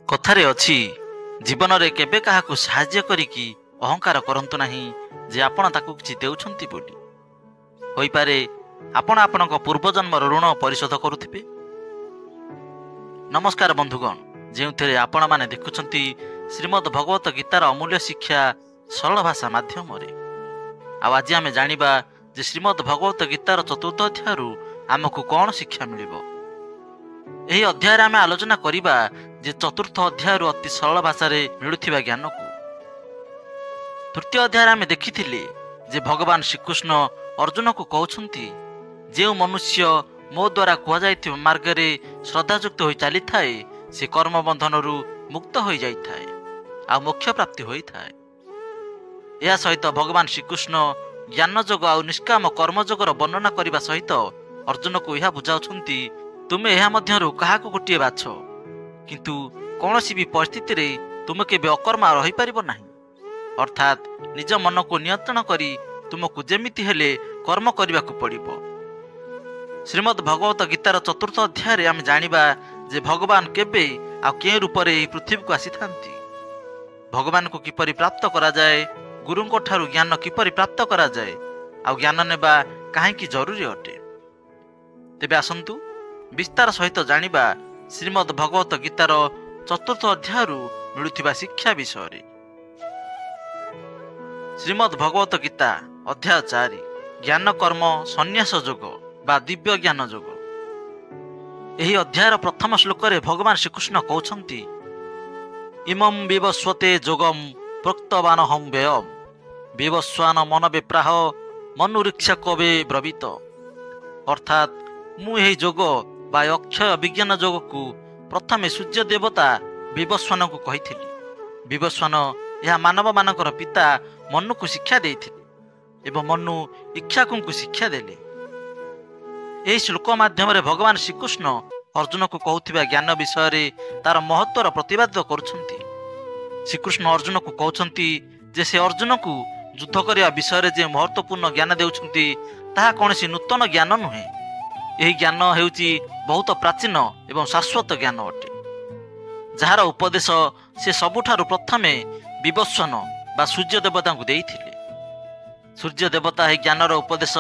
କଥାରେ ଅଛି, ଜୀବନରେ କେବେ କାହାକୁ ସାହାଯ୍ୟ କରିକି ଅହଙ୍କାର କରନ୍ତୁ ନାହିଁ ଯେ ଆପଣ ତାକୁ କିଛି ଦେଉଛନ୍ତି ବୋଲି। ହୋଇପାରେ ଆପଣ ଆପଣଙ୍କ ପୂର୍ବଜନ୍ମର ଋଣ ପରିଶୋଧ କରୁଥିବେ। ନମସ୍କାର ବନ୍ଧୁଗଣ, ଯେଉଁଥିରେ ଆପଣମାନେ ଦେଖୁଛନ୍ତି ଶ୍ରୀମଦ୍ ଭଗବତ ଗୀତାର ଅମୂଲ୍ୟ ଶିକ୍ଷା ସରଳ ଭାଷା ମାଧ୍ୟମରେ। ଆଉ ଆଜି ଆମେ ଜାଣିବା ଯେ ଶ୍ରୀମଦ୍ ଭଗବତ ଗୀତାର ଚତୁର୍ଥ ଅଧ୍ୟାୟରୁ ଆମକୁ କ'ଣ ଶିକ୍ଷା ମିଳିବ। ଏହି ଅଧ୍ୟାୟରେ ଆମେ ଆଲୋଚନା କରିବା ଯେ ଚତୁର୍ଥ ଅଧ୍ୟାୟରୁ ଅତି ସରଳ ଭାଷାରେ ମିଳୁଥିବା ଜ୍ଞାନକୁ। ତୃତୀୟ ଅଧ୍ୟାୟରେ ଆମେ ଦେଖିଥିଲେ ଯେ ଭଗବାନ ଶ୍ରୀକୃଷ୍ଣ ଅର୍ଜୁନକୁ କହୁଛନ୍ତି, ଯେଉଁ ମନୁଷ୍ୟ ମୋ ଦ୍ୱାରା କୁହାଯାଇଥିବା ମାର୍ଗରେ ଶ୍ରଦ୍ଧାଯୁକ୍ତ ହୋଇ ଚାଲିଥାଏ ସେ କର୍ମବନ୍ଧନରୁ ମୁକ୍ତ ହୋଇଯାଇଥାଏ ଆଉ ମୋକ୍ଷ ପ୍ରାପ୍ତି ହୋଇଥାଏ। ଏହା ସହିତ ଭଗବାନ ଶ୍ରୀକୃଷ୍ଣ ଜ୍ଞାନ ଯୋଗ ଆଉ ନିଷ୍କାମ କର୍ମଯୋଗର ବର୍ଣ୍ଣନା କରିବା ସହିତ ଅର୍ଜୁନକୁ ଏହା ବୁଝାଉଛନ୍ତି, ତୁମେ ଏହା ମଧ୍ୟରୁ କାହାକୁ ଗୋଟିଏ ବାଛ, କିନ୍ତୁ କୌଣସି ବି ପରିସ୍ଥିତିରେ ତୁମେ କେବେ ଅକର୍ମା ରହିପାରିବ ନାହିଁ। ଅର୍ଥାତ୍ ନିଜ ମନକୁ ନିୟନ୍ତ୍ରଣ କରି ତୁମକୁ ଯେମିତି ହେଲେ କର୍ମ କରିବାକୁ ପଡ଼ିବ। ଶ୍ରୀମଦ୍ ଭଗବତ ଗୀତାର ଚତୁର୍ଥ ଅଧ୍ୟାୟରେ ଆମେ ଜାଣିବା ଯେ ଭଗବାନ କେବେ ଆଉ କେଉଁ ରୂପରେ ଏହି ପୃଥିବୀକୁ ଆସିଥାନ୍ତି, ଭଗବାନଙ୍କୁ କିପରି ପ୍ରାପ୍ତ କରାଯାଏ, ଗୁରୁଙ୍କ ଠାରୁ ଜ୍ଞାନ କିପରି ପ୍ରାପ୍ତ କରାଯାଏ, ଆଉ ଜ୍ଞାନ ନେବା କାହିଁକି ଜରୁରୀ ଅଟେ। ତେବେ ଆସନ୍ତୁ ବିସ୍ତାର ସହିତ ଜାଣିବା ଶ୍ରୀମଦ୍ ଭଗବତ ଗୀତାର ଚତୁର୍ଥ ଅଧ୍ୟାୟରୁ ମିଳୁଥିବା ଶିକ୍ଷା ବିଷୟରେ। ଶ୍ରୀମଦ୍ ଭଗବତ ଗୀତା ଅଧ୍ୟାୟ 4 ଜ୍ଞାନ କର୍ମ ସନ୍ନ୍ୟାସ ଯୋଗ ବା ଦିବ୍ୟ ଜ୍ଞାନ ଯୋଗ। ଏହି ଅଧ୍ୟାୟର ପ୍ରଥମ ଶ୍ଲୋକରେ ଭଗବାନ ଶ୍ରୀକୃଷ୍ଣ କହୁଛନ୍ତି, ଇମଂ ବିବସ୍ୱତେ ଯୋଗମ୍ ପ୍ରୋକ୍ତବାନହଂ ବ୍ୟୟମ୍ ବିବସ୍ୱାନ ମନ ବିପ୍ରାହ ମନୁରୀକ୍ଷା କବେ ବ୍ରବୀତ। ଅର୍ଥାତ୍ ମୁଁ ଏହି ଯୋଗ ବା ଅକ୍ଷୟ ବିଜ୍ଞାନ ଯୋଗକୁ ପ୍ରଥମେ ସୂର୍ଯ୍ୟ ଦେବତା ବିବସ୍ୱାନଙ୍କୁ କହିଥିଲି। ବିବସ୍ୱାନ ଏହା ମାନବମାନଙ୍କର ପିତା ମନୁକୁ ଶିକ୍ଷା ଦେଇଥିଲେ ଏବଂ ମନୁ ଇକ୍ଷ୍ୱାକୁଙ୍କୁ ଶିକ୍ଷା ଦେଲେ। ଏହି ଶ୍ଲୋକ ମାଧ୍ୟମରେ ଭଗବାନ ଶ୍ରୀକୃଷ୍ଣ ଅର୍ଜୁନକୁ କହୁଥିବା ଜ୍ଞାନ ବିଷୟରେ ତାର ମହତ୍ଵର ପ୍ରତିପାଦ କରୁଛନ୍ତି। ଶ୍ରୀକୃଷ୍ଣ ଅର୍ଜୁନକୁ କହୁଛନ୍ତି ଯେ ସେ ଅର୍ଜୁନକୁ ଯୁଦ୍ଧ କରିବା ବିଷୟରେ ଯେ ମହତ୍ଵପୂର୍ଣ୍ଣ ଜ୍ଞାନ ଦେଉଛନ୍ତି ତାହା କୌଣସି ନୂତନ ଜ୍ଞାନ ନୁହେଁ। ଏହି ଜ୍ଞାନ ହେଉଛି ବହୁତ ପ୍ରାଚୀନ ଏବଂ ଶାଶ୍ୱତ ଜ୍ଞାନ ଅଟେ, ଯାହାର ଉପଦେଶ ସେ ସବୁଠାରୁ ପ୍ରଥମେ ବିବସ୍ୱାନ ବା ସୂର୍ଯ୍ୟ ଦେବତାଙ୍କୁ ଦେଇଥିଲେ। ସୂର୍ଯ୍ୟ ଦେବତା ଏହି ଜ୍ଞାନର ଉପଦେଶ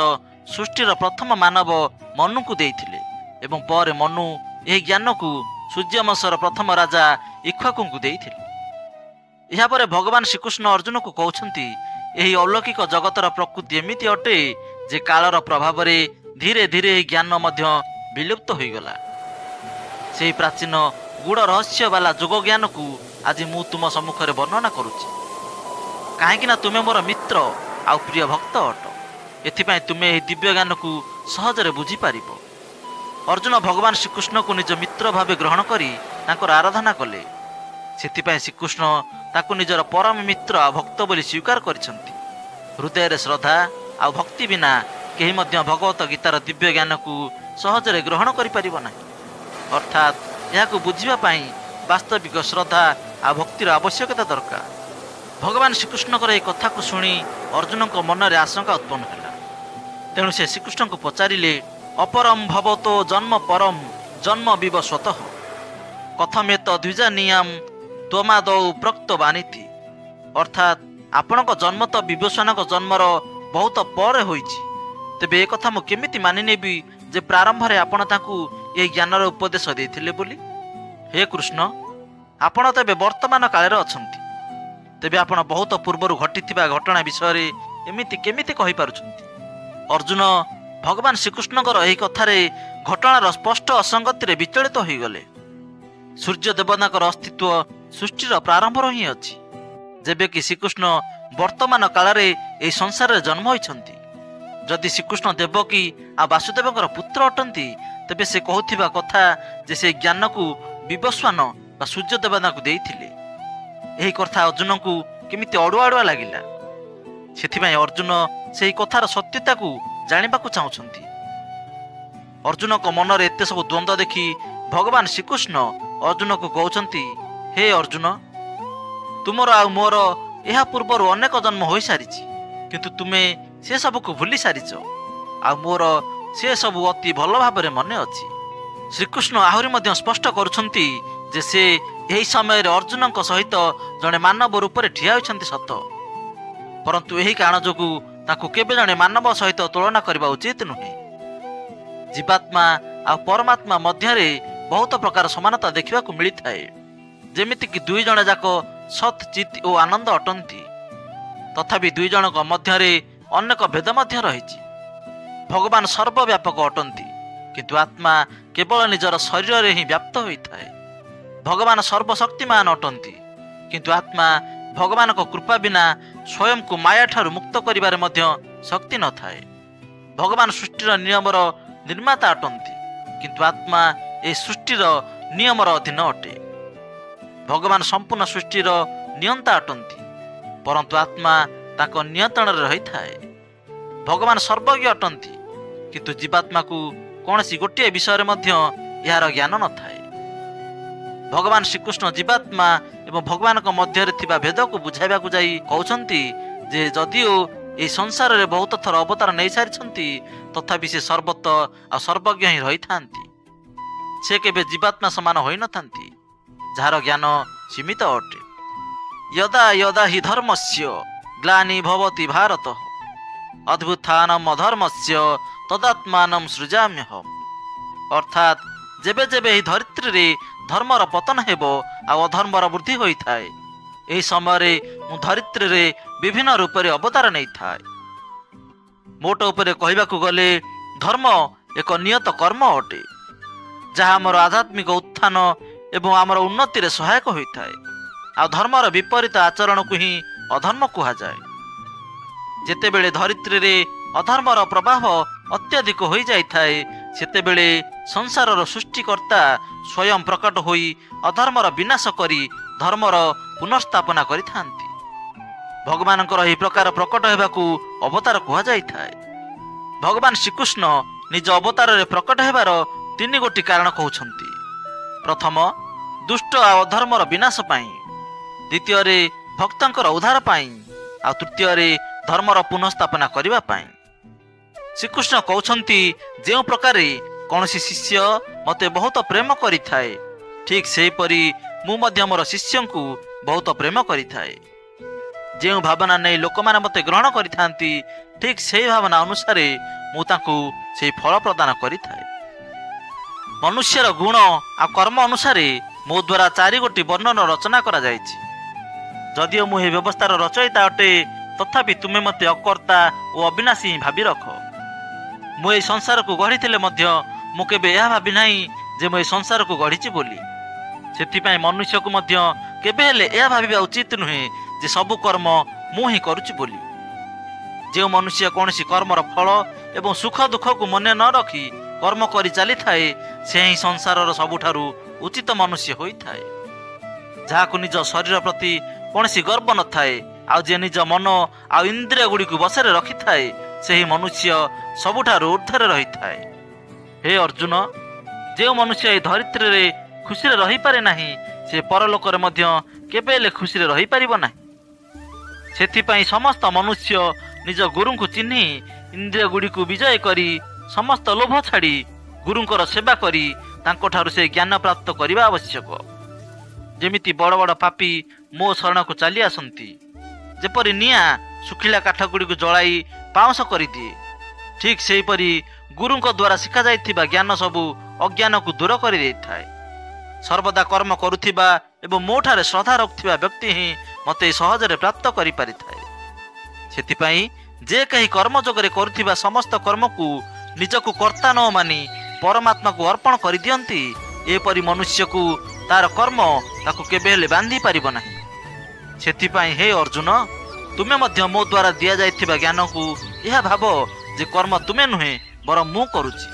ସୃଷ୍ଟିର ପ୍ରଥମ ମାନବ ମନୁଙ୍କୁ ଦେଇଥିଲେ ଏବଂ ପରେ ମନୁ ଏହି ଜ୍ଞାନକୁ ସୂର୍ଯ୍ୟବଂଶର ପ୍ରଥମ ରାଜା ଇକ୍ଷ୍ୱାକୁଙ୍କୁ ଦେଇଥିଲେ। ଏହାପରେ ଭଗବାନ ଶ୍ରୀକୃଷ୍ଣ ଅର୍ଜୁନକୁ କହୁଛନ୍ତି, ଏହି ଅଲୌକିକ ଜଗତର ପ୍ରକୃତି ଏମିତି ଅଟେ ଯେ କାଳର ପ୍ରଭାବରେ ଧୀରେ ଧୀରେ ଏହି ଜ୍ଞାନ ମଧ୍ୟ ବିଲୁପ୍ତ ହୋଇଗଲା। ସେହି ପ୍ରାଚୀନ ଗୂଢ଼ ରହସ୍ୟ ବାଲା ଯୋଗ ଜ୍ଞାନକୁ ଆଜି ମୁଁ ତୁମ ସମ୍ମୁଖରେ ବର୍ଣ୍ଣନା କରୁଛି, କାହିଁକିନା ତୁମେ ମୋର ମିତ୍ର ଆଉ ପ୍ରିୟ ଭକ୍ତ ଅଟ। ଏଥିପାଇଁ ତୁମେ ଏହି ଦିବ୍ୟ ଜ୍ଞାନକୁ ସହଜରେ ବୁଝିପାରିବ। ଅର୍ଜୁନ ଭଗବାନ ଶ୍ରୀକୃଷ୍ଣଙ୍କୁ ନିଜ ମିତ୍ର ଭାବେ ଗ୍ରହଣ କରି ତାଙ୍କର ଆରାଧନା କଲେ। ସେଥିପାଇଁ ଶ୍ରୀକୃଷ୍ଣ ତାକୁ ନିଜର ପରମ ମିତ୍ର ଆଉ ଭକ୍ତ ବୋଲି ସ୍ୱୀକାର କରିଛନ୍ତି। ହୃଦୟରେ ଶ୍ରଦ୍ଧା ଆଉ ଭକ୍ତି ବିନା କେହି ମଧ୍ୟ ଭଗବତ ଗୀତାର ଦିବ୍ୟ ଜ୍ଞାନକୁ ସହଜରେ ଗ୍ରହଣ କରିପାରିବ ନାହିଁ। ଅର୍ଥାତ୍ ଏହାକୁ ବୁଝିବା ପାଇଁ ବାସ୍ତବିକ ଶ୍ରଦ୍ଧା ଆଉ ଭକ୍ତିର ଆବଶ୍ୟକତା ଦରକାର। ଭଗବାନ ଶ୍ରୀକୃଷ୍ଣଙ୍କର ଏହି କଥାକୁ ଶୁଣି ଅର୍ଜୁନଙ୍କ ମନରେ ଆଶଙ୍କା ଉତ୍ପନ୍ନ ହେଲା। ତେଣୁ ସେ ଶ୍ରୀକୃଷ୍ଣଙ୍କୁ ପଚାରିଲେ, ଅପରମ୍ ଭବତୋ ଜନ୍ମ ପରମ୍ ଜନ୍ମ ବିବସ୍ୱତଃ କଥମେତ ଦ୍ୱିଜାନୀୟାମ୍ ତ୍ୱମାଦୌ ପ୍ରୋକ୍ତବାନିତି। ଅର୍ଥାତ୍ ଆପଣଙ୍କ ଜନ୍ମ ତ ବିବସ୍ୱାନଙ୍କ ଜନ୍ମର ବହୁତ ପରେ ହୋଇଛି, ତେବେ ଏ କଥା ମୁଁ କେମିତି ମାନିନେବି ଯେ ପ୍ରାରମ୍ଭରେ ଆପଣ ତାଙ୍କୁ ଏହି ଜ୍ଞାନର ଉପଦେଶ ଦେଇଥିଲେ ବୋଲି। ହେ କୃଷ୍ଣ, ଆପଣ ତେବେ ବର୍ତ୍ତମାନ କାଳରେ ଅଛନ୍ତି, ତେବେ ଆପଣ ବହୁତ ପୂର୍ବରୁ ଘଟିଥିବା ଘଟଣା ବିଷୟରେ ଏମିତି କେମିତି କହିପାରୁଛନ୍ତି। ଅର୍ଜୁନ ଭଗବାନ ଶ୍ରୀକୃଷ୍ଣଙ୍କର ଏହି କଥାରେ ଘଟଣାର ସ୍ପଷ୍ଟ ଅସଙ୍ଗତିରେ ବିଚଳିତ ହୋଇଗଲେ। ସୂର୍ଯ୍ୟ ଦେବତାଙ୍କର ଅସ୍ତିତ୍ୱ ସୃଷ୍ଟିର ପ୍ରାରମ୍ଭରୁ ହିଁ ଅଛି, ଯେବେକି ଶ୍ରୀକୃଷ୍ଣ ବର୍ତ୍ତମାନ କାଳରେ ଏହି ସଂସାରରେ ଜନ୍ମ ହୋଇଛନ୍ତି। ଯଦି ଶ୍ରୀକୃଷ୍ଣ ଦେବକୀ ଆଉ ବାସୁଦେବଙ୍କର ପୁତ୍ର ଅଟନ୍ତି, ତେବେ ସେ କହୁଥିବା କଥା ଯେ ସେ ଜ୍ଞାନକୁ ବିବସ୍ୱାନ ବା ସୂର୍ଯ୍ୟ ଦେବତାଙ୍କୁ ଦେଇଥିଲେ, ଏହି କଥା ଅର୍ଜୁନଙ୍କୁ କେମିତି ଅଡ଼ୁଆ ଅଡ଼ୁଆ ଲାଗିଲା। ସେଥିପାଇଁ ଅର୍ଜୁନ ସେହି କଥାର ସତ୍ୟତାକୁ ଜାଣିବାକୁ ଚାହୁଁଛନ୍ତି। ଅର୍ଜୁନଙ୍କ ମନରେ ଏତେ ସବୁ ଦ୍ୱନ୍ଦ୍ୱ ଦେଖି ଭଗବାନ ଶ୍ରୀକୃଷ୍ଣ ଅର୍ଜୁନକୁ କହୁଛନ୍ତି, ହେ ଅର୍ଜୁନ, ତୁମର ଆଉ ମୋର ଏହା ପୂର୍ବରୁ ଅନେକ ଜନ୍ମ ହୋଇସାରିଛି, କିନ୍ତୁ ତୁମେ ସେ ସବୁକୁ ଭୁଲି ସାରିଛ, ଆଉ ମୋର ସେ ସବୁ ଅତି ଭଲ ଭାବରେ ମନେ ଅଛି। ଶ୍ରୀକୃଷ୍ଣ ଆହୁରି ମଧ୍ୟ ସ୍ପଷ୍ଟ କରୁଛନ୍ତି ଯେ ସେ ଏହି ସମୟରେ ଅର୍ଜୁନଙ୍କ ସହିତ ଜଣେ ମାନବ ରୂପରେ ଠିଆ ହୋଇଛନ୍ତି ସତ, ପରନ୍ତୁ ଏହି କାରଣ ଯୋଗୁଁ ତାଙ୍କୁ କେବେ ଜଣେ ମାନବ ସହିତ ତୁଳନା କରିବା ଉଚିତ ନୁହେଁ। ଜୀବାତ୍ମା ଆଉ ପରମାତ୍ମା ମଧ୍ୟରେ ବହୁତ ପ୍ରକାର ସମାନତା ଦେଖିବାକୁ ମିଳିଥାଏ, ଯେମିତିକି ଦୁଇ ଜଣ ଯାକ ସତ୍ ଚିତ୍ ଓ ଆନନ୍ଦ ଅଟନ୍ତି। ତଥାପି ଦୁଇ ଜଣଙ୍କ ମଧ୍ୟରେ ଅନେକ ଭେଦ ମଧ୍ୟ ରହିଛି। ଭଗବାନ ସର୍ବବ୍ୟାପକ ଅଟନ୍ତି, କିନ୍ତୁ ଆତ୍ମା କେବଳ ନିଜର ଶରୀରରେ ହିଁ ବ୍ୟାପ୍ତ ହୋଇଥାଏ। ଭଗବାନ ସର୍ବଶକ୍ତିମାନ ଅଟନ୍ତି, କିନ୍ତୁ ଆତ୍ମା ଭଗବାନଙ୍କ କୃପା ବିନା ସ୍ୱୟଂକୁ ମାୟାଠାରୁ ମୁକ୍ତ କରିବାରେ ମଧ୍ୟ ଶକ୍ତି ନଥାଏ। ଭଗବାନ ସୃଷ୍ଟିର ନିୟମର ନିର୍ମାତା ଅଟନ୍ତି, କିନ୍ତୁ ଆତ୍ମା ଏହି ସୃଷ୍ଟିର ନିୟମର ଅଧୀନ ଅଟେ। ଭଗବାନ ସମ୍ପୂର୍ଣ୍ଣ ସୃଷ୍ଟିର ନିୟନ୍ତା ଅଟନ୍ତି, ପରନ୍ତୁ ଆତ୍ମା ତାଙ୍କ ନିୟନ୍ତ୍ରଣରେ ରହିଥାଏ। ଭଗବାନ ସର୍ବଜ୍ଞ ଅଟନ୍ତି, କିନ୍ତୁ ଜୀବାତ୍ମାକୁ କୌଣସି ଗୋଟିଏ ବିଷୟରେ ମଧ୍ୟ ଏହାର ଜ୍ଞାନ ନଥାଏ। ଭଗବାନ ଶ୍ରୀକୃଷ୍ଣ ଜୀବାତ୍ମା ଏବଂ ଭଗବାନଙ୍କ ମଧ୍ୟରେ ଥିବା ଭେଦକୁ ବୁଝାଇବାକୁ ଯାଇ କହୁଛନ୍ତି ଯେ ଯଦିଓ ଏହି ସଂସାରରେ ବହୁତ ଥର ଅବତାର ନେଇସାରିଛନ୍ତି, ତଥାପି ସେ ସର୍ବତ ଆଉ ସର୍ବଜ୍ଞ ହିଁ ରହିଥାନ୍ତି। ସେ କେବେ ଜୀବାତ୍ମା ସମାନ ହୋଇନଥାନ୍ତି, ଯାହାର ଜ୍ଞାନ ସୀମିତ ଅଟେ। ୟଦା ୟଦା ହି ଧର୍ମସ୍ୟ ଗ୍ଲାନି ଭବତି ଭାରତ ଅଦ୍ଭୁତାନମ ଅଧର୍ମସ୍ୟ ତଦାତ୍ମାନମ ସୃଜାମ୍ୟହମ୍। ଅର୍ଥାତ୍ ଯେବେ ଯେବେ ଏହି ଧରିତ୍ରୀରେ ଧର୍ମର ପତନ ହେବ ଆଉ ଅଧର୍ମର ବୃଦ୍ଧି ହୋଇଥାଏ, ଏହି ସମୟରେ ମୁଁ ଧରିତ୍ରୀରେ ବିଭିନ୍ନ ରୂପରେ ଅବତାର ନେଇଥାଏ। ମୋଟ ଉପରେ କହିବାକୁ ଗଲେ ଧର୍ମ ଏକ ନିୟତ କର୍ମ ଅଟେ, ଯାହା ଆମର ଆଧ୍ୟାତ୍ମିକ ଉତ୍ଥାନ ଏବଂ ଆମର ଉନ୍ନତିରେ ସହାୟକ ହୋଇଥାଏ। ଆଉ ଧର୍ମର ବିପରୀତ ଆଚରଣକୁ ହିଁ ଅଧର୍ମ କୁହାଯାଏ। ଯେତେବେଳେ ଧରିତ୍ରୀରେ ଅଧର୍ମର ପ୍ରଭାବ ଅତ୍ୟଧିକ ହୋଇଯାଇଥାଏ, ସେତେବେଳେ ସଂସାରର ସୃଷ୍ଟିକର୍ତ୍ତା ସ୍ୱୟଂ ପ୍ରକଟ ହୋଇ ଅଧର୍ମର ବିନାଶ କରି ଧର୍ମର ପୁନଃସ୍ଥାପନା କରିଥାନ୍ତି। ଭଗବାନଙ୍କର ଏହି ପ୍ରକାର ପ୍ରକଟ ହେବାକୁ ଅବତାର କୁହାଯାଇଥାଏ। ଭଗବାନ ଶ୍ରୀକୃଷ୍ଣ ନିଜ ଅବତାରରେ ପ୍ରକଟ ହେବାର 3 ଗୋଟି କାରଣ କହୁଛନ୍ତି। ପ୍ରଥମ, ଦୁଷ୍ଟ ଆଉ ଅଧର୍ମର ବିନାଶ ପାଇଁ। ଦ୍ୱିତୀୟରେ, ଭକ୍ତଙ୍କର ଉଦ୍ଧାର ପାଇଁ। ଆଉ ତୃତୀୟରେ, ଧର୍ମର ପୁନଃସ୍ଥାପନା କରିବା ପାଇଁ। ଶ୍ରୀକୃଷ୍ଣ କହୁଛନ୍ତି, ଯେଉଁ ପ୍ରକାରେ କୌଣସି ଶିଷ୍ୟ ମୋତେ ବହୁତ ପ୍ରେମ କରିଥାଏ, ଠିକ୍ ସେହିପରି ମୁଁ ମଧ୍ୟ ମୋର ଶିଷ୍ୟଙ୍କୁ ବହୁତ ପ୍ରେମ କରିଥାଏ। ଯେଉଁ ଭାବନା ନେଇ ଲୋକମାନେ ମୋତେ ଗ୍ରହଣ କରିଥାନ୍ତି, ଠିକ୍ ସେହି ଭାବନା ଅନୁସାରେ ମୁଁ ତାଙ୍କୁ ସେହି ଫଳ ପ୍ରଦାନ କରିଥାଏ। ମନୁଷ୍ୟର ଗୁଣ ଆଉ କର୍ମ ଅନୁସାରେ ମୋ ଦ୍ୱାରା 4 ଗୋଟି ବର୍ଣ୍ଣର ରଚନା କରାଯାଇଛି। ଯଦିଓ ମୁଁ ଏହି ବ୍ୟବସ୍ଥାର ରଚୟିତା ଅଟେ, ତଥାପି ତୁମେ ମୋତେ ଅକର୍ତ୍ତା ଓ ଅବିନାଶୀ ହିଁ ଭାବି ରଖ। ମୁଁ ଏହି ସଂସାରକୁ ଗଢ଼ିଥିଲେ ମଧ୍ୟ ମୁଁ କେବେ ଏହା ଭାବି ନାହିଁ ଯେ ମୁଁ ଏହି ସଂସାରକୁ ଗଢ଼ିଛି ବୋଲି। ସେଥିପାଇଁ ମନୁଷ୍ୟକୁ ମଧ୍ୟ କେବେ ହେଲେ ଏହା ଭାବିବା ଉଚିତ ନୁହେଁ ଯେ ସବୁ କର୍ମ ମୁଁ ହିଁ କରୁଛି ବୋଲି। ଯେଉଁ ମନୁଷ୍ୟ କୌଣସି କର୍ମର ଫଳ ଏବଂ ସୁଖ ଦୁଃଖକୁ ମନେ ନ ରଖି କର୍ମ କରି ଚାଲିଥାଏ, ସେ ହିଁ ସଂସାରର ସବୁଠାରୁ ଉଚିତ ମନୁଷ୍ୟ ହୋଇଥାଏ। ଯାହାକୁ ନିଜ ଶରୀର ପ୍ରତି କୌଣସି ଗର୍ବ ନଥାଏ, ଆଉ ଯେ ନିଜ ମନ ଆଉ ଇନ୍ଦ୍ରିୟ ଗୁଡ଼ିକୁ ବଶରେ ରଖିଥାଏ, ସେହି ମନୁଷ୍ୟ ସବୁଠାରୁ ଊର୍ଦ୍ଧ୍ୱରେ ରହିଥାଏ। ହେ ଅର୍ଜୁନ, ଯେଉଁ ମନୁଷ୍ୟ ଏହି ଧରିତ୍ରୀରେ ଖୁସିରେ ରହିପାରେ ନାହିଁ, ସେ ପରଲୋକରେ ମଧ୍ୟ କେବେ ହେଲେ ଖୁସିରେ ରହିପାରିବ ନାହିଁ। ସେଥିପାଇଁ ସମସ୍ତ ମନୁଷ୍ୟ ନିଜ ଗୁରୁଙ୍କୁ ଚିହ୍ନି ଇନ୍ଦ୍ରିୟ ଗୁଡ଼ିକୁ ବିଜୟ କରି ସମସ୍ତ ଲୋଭ ଛାଡ଼ି ଗୁରୁଙ୍କର ସେବା କରି ତାଙ୍କଠାରୁ ସେ ଜ୍ଞାନ ପ୍ରାପ୍ତ କରିବା ଆବଶ୍ୟକ। ଯେମିତି ବଡ଼ ବଡ଼ ପାପୀ ମୋ ଶରଣକୁ ଚାଲି ଆସନ୍ତି, ଯେପରି ନିଆଁ ଶୁଖିଲା କାଠ ଗୁଡ଼ିକୁ ଜଳାଇ ପାଉଁଶ କରିଦିଏ, ଠିକ୍ ସେହିପରି ଗୁରୁଙ୍କ ଦ୍ୱାରା ଶିଖାଯାଇଥିବା ଜ୍ଞାନ ସବୁ ଅଜ୍ଞାନକୁ ଦୂର କରିଦେଇଥାଏ। ସର୍ବଦା କର୍ମ କରୁଥିବା ଏବଂ ମୋ ଠାରେ ଶ୍ରଦ୍ଧା ରଖୁଥିବା ବ୍ୟକ୍ତି ହିଁ ମୋତେ ସହଜରେ ପ୍ରାପ୍ତ କରିପାରିଥାଏ। ସେଥିପାଇଁ ଯେ କେହି କର୍ମଯୋଗରେ କରୁଥିବା ସମସ୍ତ କର୍ମକୁ ନିଜକୁ କର୍ତ୍ତା ନ ମାନି ପରମାତ୍ମାକୁ ଅର୍ପଣ କରିଦିଅନ୍ତି, ଏପରି ମନୁଷ୍ୟକୁ ତାର କର୍ମ ତାକୁ କେବେ ହେଲେ ବାନ୍ଧି ପାରିବ ନାହିଁ। ସେଥିପାଇଁ ହେ ଅର୍ଜୁନ, ତୁମେ ମଧ୍ୟ ମୋ ଦ୍ୱାରା ଦିଆଯାଇଥିବା ଜ୍ଞାନକୁ ଏହା ଭାବ ଯେ କର୍ମ ତୁମେ ନୁହେଁ ବରଂ ମୁଁ କରୁଛି।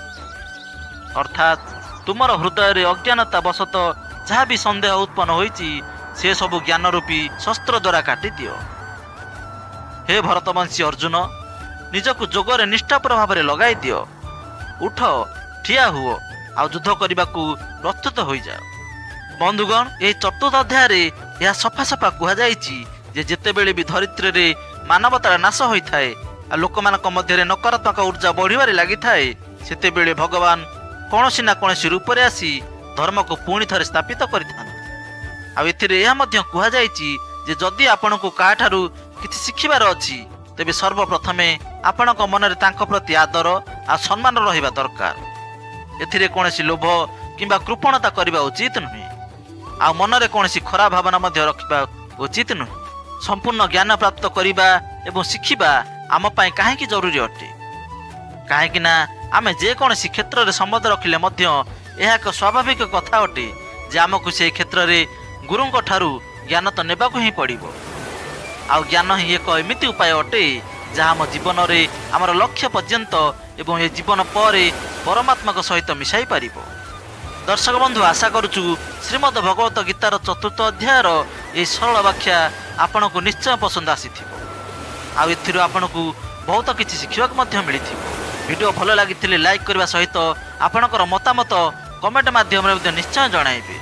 ଅର୍ଥାତ୍ ତୁମର ହୃଦୟରେ ଅଜ୍ଞାନତା ବଶତଃ ଯାହା ବି ସନ୍ଦେହ ଉତ୍ପନ୍ନ ହୋଇଛି, ସେ ସବୁ ଜ୍ଞାନ ରୂପୀ ଶସ୍ତ୍ର ଦ୍ୱାରା କାଟିଦିଅ। ହେ ଭରତବଂଶୀ ଅର୍ଜୁନ, ନିଜକୁ ଯୋଗରେ ନିଷ୍ଠାପର ଭାବରେ ଲଗାଇ ଦିଅ। ଉଠ, ଠିଆ ହୁଅ ଆଉ ଯୁଦ୍ଧ କରିବାକୁ ପ୍ରସ୍ତୁତ ହୋଇଯାଅ। ବନ୍ଧୁଗଣ, ଏହି 4ର୍ଥ ଅଧ୍ୟାୟରେ ଏହା ସଫା ସଫା କୁହାଯାଇଛି ଯେ ଯେତେବେଳେ ବି ଧରିତ୍ରୀରେ ମାନବତାର ନାଶ ହୋଇଥାଏ ଆଉ ଲୋକମାନଙ୍କ ମଧ୍ୟରେ ନକାରାତ୍ମକ ଉର୍ଜା ବଢ଼ିବାରେ ଲାଗିଥାଏ, ସେତେବେଳେ ଭଗବାନ କୌଣସି ନା କୌଣସି ରୂପରେ ଆସି ଧର୍ମକୁ ପୁଣି ଥରେ ସ୍ଥାପିତ କରିଥାନ୍ତି। ଆଉ ଏଥିରେ ଏହା ମଧ୍ୟ କୁହାଯାଇଛି ଯେ ଯଦି ଆପଣଙ୍କୁ କାହାଠାରୁ କିଛି ଶିଖିବାର ଅଛି ତେବେ ସର୍ବପ୍ରଥମେ ଆପଣଙ୍କ ମନରେ ତାଙ୍କ ପ୍ରତି ଆଦର ଆଉ ସମ୍ମାନ ରହିବା ଦରକାର। ଏଥିରେ କୌଣସି ଲୋଭ କିମ୍ବା କୃପଣତା କରିବା ଉଚିତ ନୁହେଁ। ଆଉ ମନରେ କୌଣସି ଖରାପ ଭାବନା ମଧ୍ୟ ରଖିବା ଉଚିତ ନୁହେଁ। ସମ୍ପୂର୍ଣ୍ଣ ଜ୍ଞାନ ପ୍ରାପ୍ତ କରିବା ଏବଂ ଶିଖିବା ଆମ ପାଇଁ କାହିଁକି ଜରୁରୀ ଅଟେ? କାହିଁକି ନା ଆମେ ଯେକୌଣସି କ୍ଷେତ୍ରରେ ସମ୍ବନ୍ଧ ରଖିଲେ ମଧ୍ୟ ଏହା ଏକ ସ୍ୱାଭାବିକ କଥା ଅଟେ ଯେ ଆମକୁ ସେହି କ୍ଷେତ୍ରରେ ଗୁରୁଙ୍କ ଠାରୁ ଜ୍ଞାନ ତ ନେବାକୁ ହିଁ ପଡ଼ିବ। ଆଉ ଜ୍ଞାନ ହିଁ ଏକ ଏମିତି ଉପାୟ ଅଟେ ଯାହା ଆମ ଜୀବନରେ ଆମର ଲକ୍ଷ୍ୟ ପର୍ଯ୍ୟନ୍ତ ଏବଂ ଏ ଜୀବନ ପରେ ପରମାତ୍ମାଙ୍କ ସହିତ ମିଶାଇ ପାରିବ। ଦର୍ଶକ ବନ୍ଧୁ, ଆଶା କରୁଛୁ ଶ୍ରୀମଦ ଭଗବତ ଗୀତାର 4th ଅଧ୍ୟାୟର ଏହି ସରଳ ବ୍ୟାଖ୍ୟା ଆପଣଙ୍କୁ ନିଶ୍ଚୟ ପସନ୍ଦ ଆସିଥିବ। ଆଉ ଏଥିରୁ ଆପଣଙ୍କୁ ବହୁତ କିଛି ଶିଖିବାକୁ ମଧ୍ୟ ମିଳିଥିବ। ଭିଡ଼ିଓ ଭଲ ଲାଗିଥିଲେ ଲାଇକ୍ କରିବା ସହିତ ଆପଣଙ୍କର ମତାମତ କମେଣ୍ଟ ମାଧ୍ୟମରେ ମଧ୍ୟ ନିଶ୍ଚୟ ଜଣାଇବେ।